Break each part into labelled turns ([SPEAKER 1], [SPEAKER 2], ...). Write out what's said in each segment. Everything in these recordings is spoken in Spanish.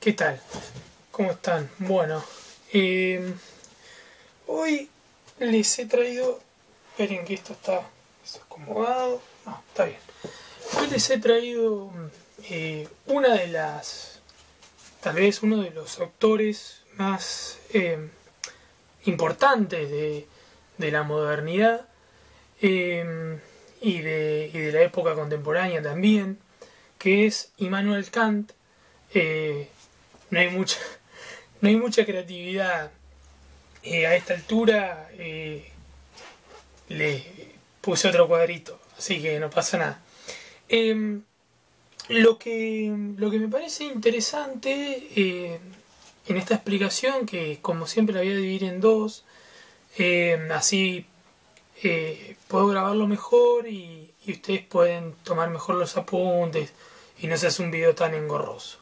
[SPEAKER 1] ¿Qué tal? ¿Cómo están? Bueno, hoy les he traído... Esperen que esto está desacomodado. No, está bien. Hoy les he traído una de las... Tal vez uno de los autores más importantes de la modernidad y de la época contemporánea también, que es Immanuel Kant. No hay mucha creatividad a esta altura. Le puse otro cuadrito, así que no pasa nada. Lo que me parece interesante en esta explicación, que como siempre la voy a dividir en dos, así puedo grabarlo mejor y ustedes pueden tomar mejor los apuntes y no se hace un video tan engorroso.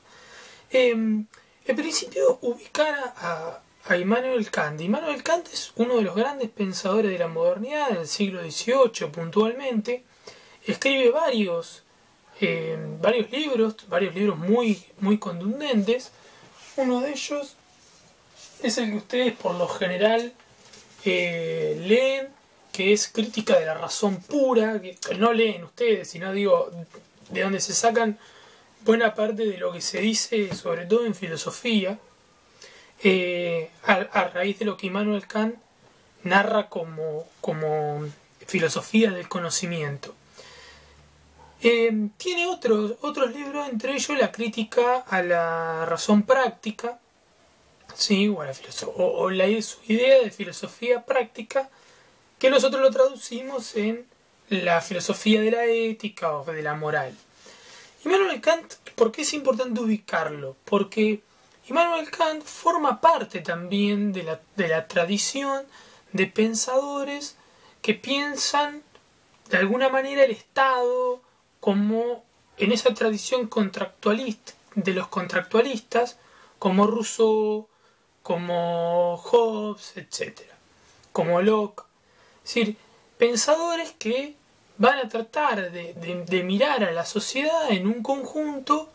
[SPEAKER 1] En principio, ubicar a Immanuel Kant. Immanuel Kant es uno de los grandes pensadores de la modernidad del siglo XVIII puntualmente. Escribe varios libros muy contundentes. Uno de ellos es el que ustedes por lo general leen, que es Crítica de la razón pura, que no leen ustedes, sino digo, de donde se sacan buena parte de lo que se dice, sobre todo en filosofía, a raíz de lo que Immanuel Kant narra como filosofía del conocimiento. Tiene otros libros, entre ellos la Crítica a la razón práctica, ¿sí? o su idea de filosofía práctica, que nosotros lo traducimos en la filosofía de la ética o de la moral. Immanuel Kant, ¿por qué es importante ubicarlo? Porque Immanuel Kant forma parte también de la tradición de pensadores que piensan de alguna manera el Estado como en esa tradición contractualista de los contractualistas, como Rousseau, como Hobbes, etc., como Locke. Es decir, pensadores que van a tratar de mirar a la sociedad en un conjunto,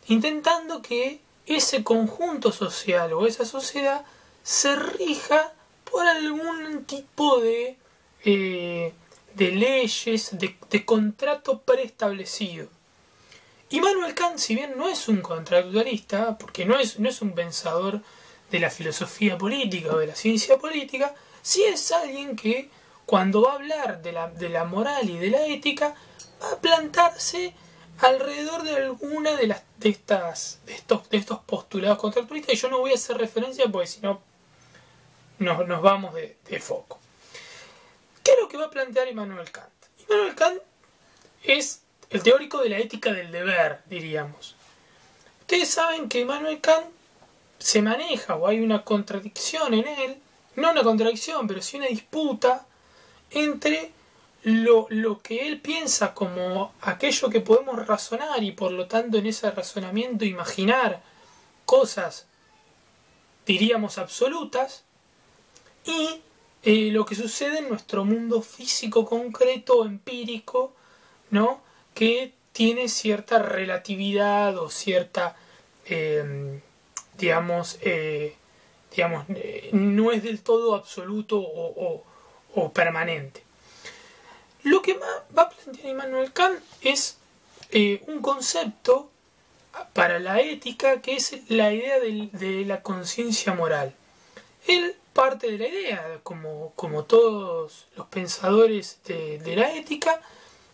[SPEAKER 1] intentando que ese conjunto social o esa sociedad se rija por algún tipo de leyes, de contrato preestablecido. Immanuel Kant, si bien no es un contractualista, porque no es un pensador de la filosofía política o de la ciencia política, sí es alguien que cuando va a hablar de la moral y de la ética, va a plantarse alrededor de alguna de estos postulados contractualistas, y yo no voy a hacer referencia porque si no nos vamos de foco. ¿Qué es lo que va a plantear Immanuel Kant? Immanuel Kant es el teórico de la ética del deber, diríamos. Ustedes saben que Immanuel Kant se maneja, o hay una contradicción en él, no una contradicción, pero sí una disputa entre lo que él piensa como aquello que podemos razonar y por lo tanto en ese razonamiento imaginar cosas, diríamos, absolutas, y lo que sucede en nuestro mundo físico concreto, empírico, ¿no? Que tiene cierta relatividad o cierta, no es del todo absoluto o permanente. Lo que va a plantear Immanuel Kant es un concepto para la ética, que es la idea de la conciencia moral. Él parte de la idea, como todos los pensadores de la ética,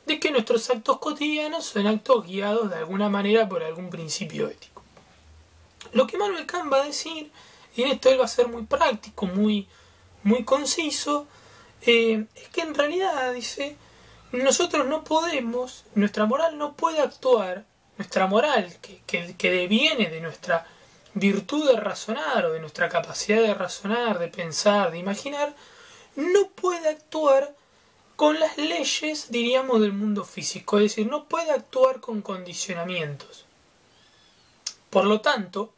[SPEAKER 1] de que nuestros actos cotidianos son actos guiados de alguna manera por algún principio ético. Lo que Immanuel Kant va a decir, y en esto él va a ser muy práctico, muy conciso, es que en realidad, dice, nosotros no podemos, nuestra moral no puede actuar, nuestra moral que deviene de nuestra virtud de razonar o de nuestra capacidad de razonar, de pensar, de imaginar, no puede actuar con las leyes, diríamos, del mundo físico, es decir, no puede actuar con condicionamientos. Por lo tanto,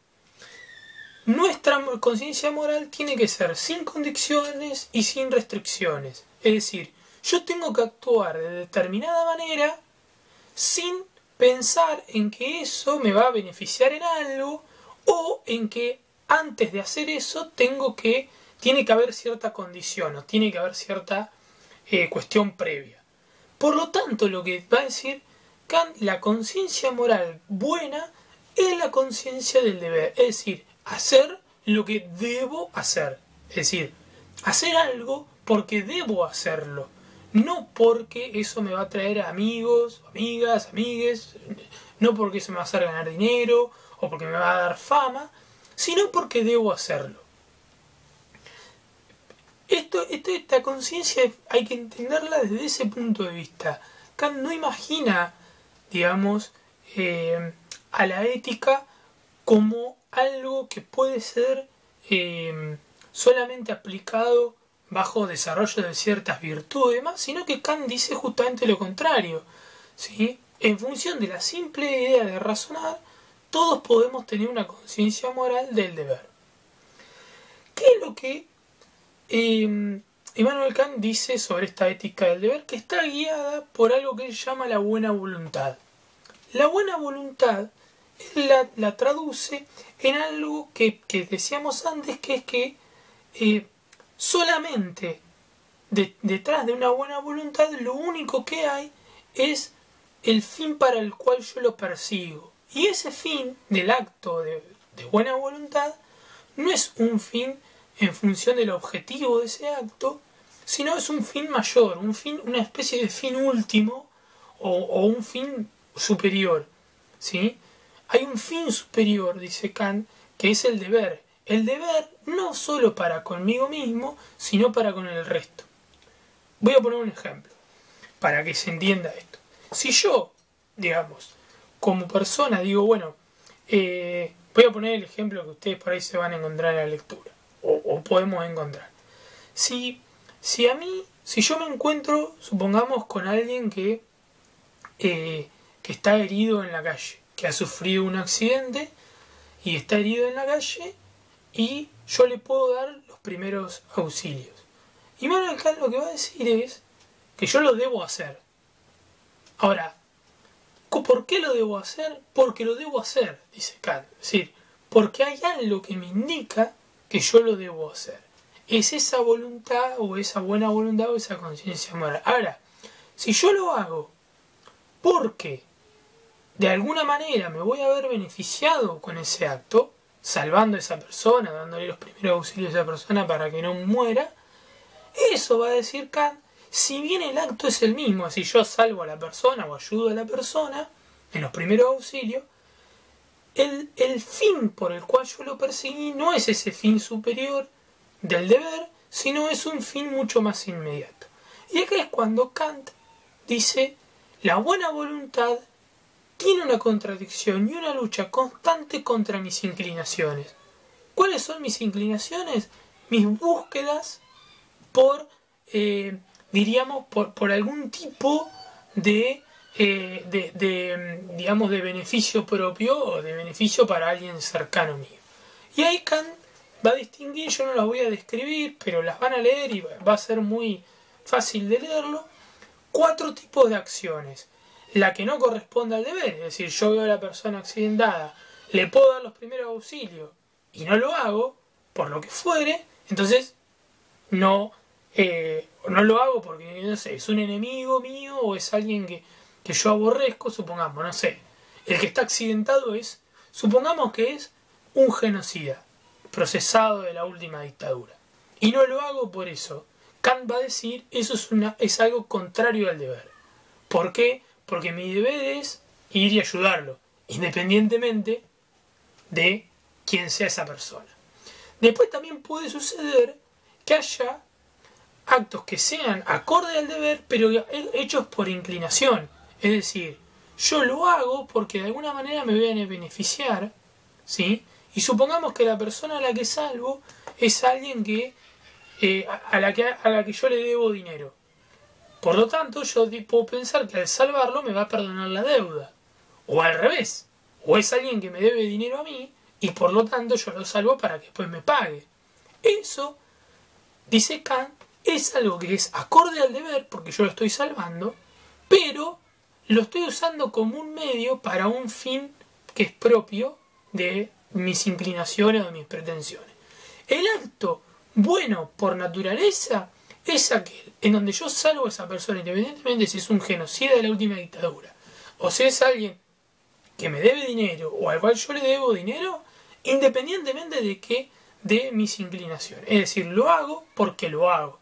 [SPEAKER 1] nuestra conciencia moral tiene que ser sin condiciones y sin restricciones. Es decir, yo tengo que actuar de determinada manera sin pensar en que eso me va a beneficiar en algo o en que antes de hacer eso tiene que haber cierta condición o tiene que haber cierta cuestión previa. Por lo tanto, lo que va a decir Kant, la conciencia moral buena es la conciencia del deber, es decir, hacer lo que debo hacer, es decir, hacer algo porque debo hacerlo, no porque eso me va a traer amigos, amigas, amigues, no porque eso me va a hacer ganar dinero o porque me va a dar fama, sino porque debo hacerlo. Esta conciencia hay que entenderla desde ese punto de vista. Kant no imagina, digamos, a la ética como algo que puede ser solamente aplicado bajo desarrollo de ciertas virtudes y demás, sino que Kant dice justamente lo contrario, ¿sí? En función de la simple idea de razonar, todos podemos tener una conciencia moral del deber. ¿Qué es lo que Immanuel Kant dice sobre esta ética del deber? Que está guiada por algo que él llama la buena voluntad. La buena voluntad la traduce en algo que decíamos antes, que es que solamente detrás de una buena voluntad lo único que hay es el fin para el cual yo lo persigo. Y ese fin del acto de buena voluntad no es un fin en función del objetivo de ese acto, sino es un fin mayor, una especie de fin último o un fin superior, ¿sí? Hay un fin superior, dice Kant, que es el deber. El deber no solo para conmigo mismo, sino para con el resto. Voy a poner un ejemplo para que se entienda esto. Si yo, digamos, como persona digo, bueno, voy a poner el ejemplo que ustedes por ahí se van a encontrar en la lectura, o podemos encontrar. Si yo me encuentro, supongamos, con alguien que está herido en la calle, que ha sufrido un accidente y está herido en la calle, y yo le puedo dar los primeros auxilios. Y Immanuel Kant lo que va a decir es que yo lo debo hacer. Ahora, ¿por qué lo debo hacer? Porque lo debo hacer, dice Kant. Es decir, porque hay algo que me indica que yo lo debo hacer. Es esa voluntad o esa buena voluntad o esa conciencia moral. Ahora, si yo lo hago porque de alguna manera me voy a haber beneficiado con ese acto, salvando a esa persona, dándole los primeros auxilios a esa persona para que no muera, eso va a decir Kant, si bien el acto es el mismo, si yo salvo a la persona o ayudo a la persona en los primeros auxilios, el fin por el cual yo lo perseguí no es ese fin superior del deber, sino es un fin mucho más inmediato. Y acá es cuando Kant dice, la buena voluntad tiene una contradicción y una lucha constante contra mis inclinaciones. ¿Cuáles son mis inclinaciones? Mis búsquedas por, diríamos, por algún tipo digamos, de beneficio propio o de beneficio para alguien cercano mío. Y ahí Kant va a distinguir, yo no las voy a describir, pero las van a leer y va a ser muy fácil de leerlo, 4 tipos de acciones. La que no corresponde al deber, es decir, yo veo a la persona accidentada, le puedo dar los primeros auxilios y no lo hago, por lo que fuere, entonces no lo hago porque, no sé, es un enemigo mío o es alguien que yo aborrezco, supongamos, no sé, el que está accidentado supongamos que es un genocida, procesado de la última dictadura, y no lo hago por eso. Kant va a decir, eso es algo contrario al deber. ¿Por qué? Porque mi deber es ir y ayudarlo, independientemente de quién sea esa persona. Después también puede suceder que haya actos que sean acorde al deber, pero hechos por inclinación. Es decir, yo lo hago porque de alguna manera me voy a beneficiar, ¿sí? Y supongamos que la persona a la que salvo es alguien a la que yo le debo dinero. Por lo tanto, yo puedo pensar que al salvarlo me va a perdonar la deuda. O al revés. O es alguien que me debe dinero a mí y por lo tanto yo lo salvo para que después me pague. Eso, dice Kant, es algo que es acorde al deber porque yo lo estoy salvando, pero lo estoy usando como un medio para un fin que es propio de mis inclinaciones o mis pretensiones. El acto bueno por naturaleza es aquel en donde yo salvo a esa persona, independientemente si es un genocida de la última dictadura, o si es alguien que me debe dinero o al cual yo le debo dinero, independientemente de mis inclinaciones. Es decir, lo hago porque lo hago.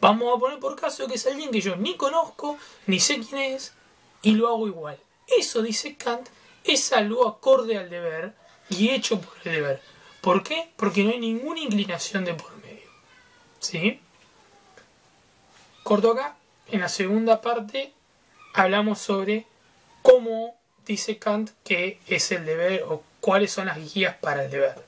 [SPEAKER 1] Vamos a poner por caso que es alguien que yo ni conozco, ni sé quién es, y lo hago igual. Eso, dice Kant, es algo acorde al deber y hecho por el deber. ¿Por qué? Porque no hay ninguna inclinación de por medio. ¿Sí? Corto acá. En la segunda parte hablamos sobre cómo dice Kant que es el deber o cuáles son las guías para el deber.